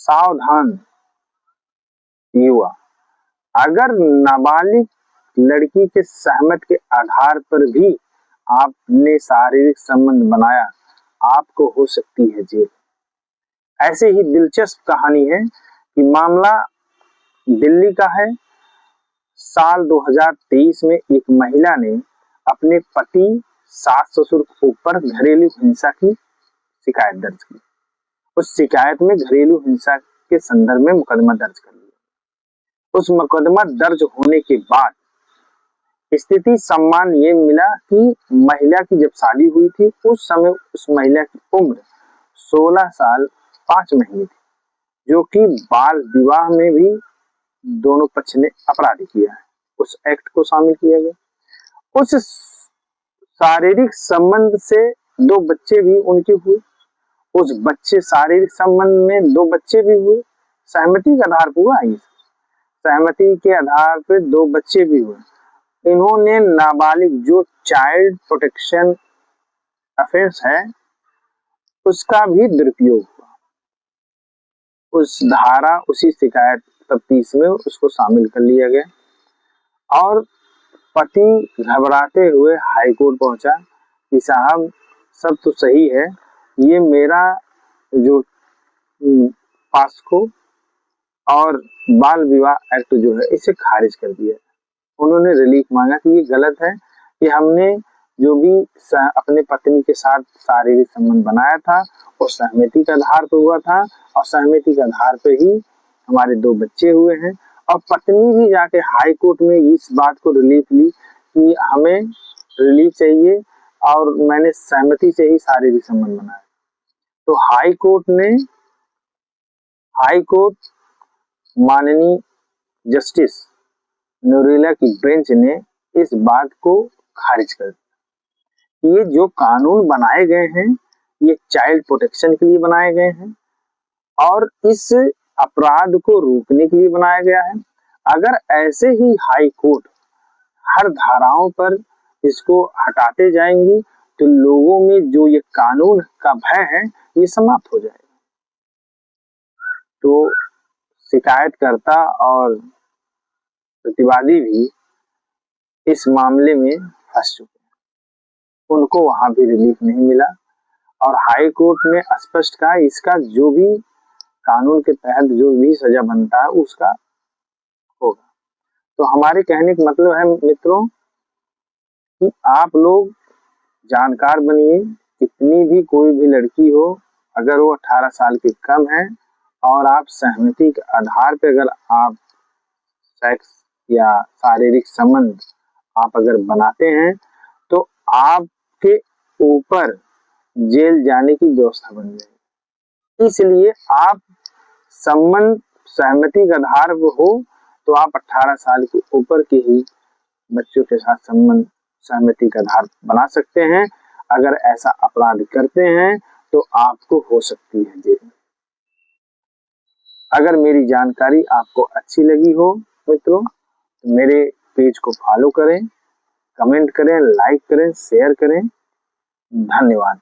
सावधान युवा, अगर नाबालिग लड़की के सहमत के आधार पर भी आपने शारीरिक संबंध बनाया, आपको हो सकती है जेल। ऐसे ही दिलचस्प कहानी है कि मामला दिल्ली का है। साल 2023 में एक महिला ने अपने पति, सास ससुर के ऊपर घरेलू हिंसा की शिकायत दर्ज की। उस शिकायत में घरेलू हिंसा के संदर्भ में मुकदमा दर्ज कर लिया। उस मुकदमा दर्ज होने के बाद स्थिति सम्मान ये मिला कि महिला की जब शादी हुई थी उस समय उस महिला की उम्र 16 साल 5 महीने थी, जो कि बाल विवाह में भी दोनों पक्ष ने अपराध किया है। उस एक्ट को शामिल किया गया। उस शारीरिक संबंध से 2 बच्चे भी उनके हुए। उस बच्चे शारीरिक संबंध में 2 बच्चे भी हुए। सहमति के आधार पर हुआ है। सहमति के आधार पर 2 बच्चे भी हुए। इन्होंने नाबालिग, जो चाइल्ड प्रोटेक्शन ऑफेंस है, उसका भी दुरुपयोग हुआ। उस धारा, उसी शिकायत तफ्तीश में उसको शामिल कर लिया गया और पति घबराते हुए हाई कोर्ट पहुंचा कि साहब सब तो सही है, ये मेरा जो पास्को और बाल विवाह एक्ट जो है इसे खारिज कर दिया। उन्होंने रिलीफ मांगा कि ये गलत है कि हमने जो भी अपने पत्नी के साथ शारीरिक संबंध बनाया था वो सहमति के आधार पर हुआ था और सहमति के आधार पर ही हमारे 2 बच्चे हुए हैं। और पत्नी भी जाके हाई कोर्ट में इस बात को रिलीफ ली कि हमें रिलीफ चाहिए और मैंने सहमति से ही शारीरिक संबंध बनाया। तो हाई कोर्ट माननीय जस्टिस नूरेला की बेंच ने इस बात को खारिज कर दिया। ये जो कानून बनाए गए हैं ये चाइल्ड प्रोटेक्शन के लिए बनाए गए हैं और इस अपराध को रोकने के लिए बनाया गया है। अगर ऐसे ही हाई कोर्ट हर धाराओं पर इसको हटाते जाएंगी तो लोगों में जो ये कानून का भय है ये समाप्त हो जाएगा। तो शिकायतकर्ता और प्रतिवादी भी इस मामले में फंस चुके हैं। उनको वहां भी रिलीफ नहीं मिला और हाई कोर्ट ने स्पष्ट कहा इसका जो भी कानून के तहत जो भी सजा बनता है उसका होगा। तो हमारे कहने का मतलब है मित्रों कि आप लोग जानकार बनिए। कितनी भी कोई भी लड़की हो, अगर वो 18 साल के कम है और आप सहमति के आधार पर अगर आप सेक्स या शारीरिक संबंध आप अगर बनाते हैं तो आपके ऊपर जेल जाने की व्यवस्था बन जाएगी। इसलिए आप संबंध सहमति के आधार पर हो तो आप 18 साल के ऊपर के ही बच्चों के साथ संबंध सहमति का आधार बना सकते हैं। अगर ऐसा अपराध करते हैं तो आपको हो सकती है जेल। अगर मेरी जानकारी आपको अच्छी लगी हो मित्रों तो मेरे पेज को फॉलो करें, कमेंट करें, लाइक करें, शेयर करें। धन्यवाद।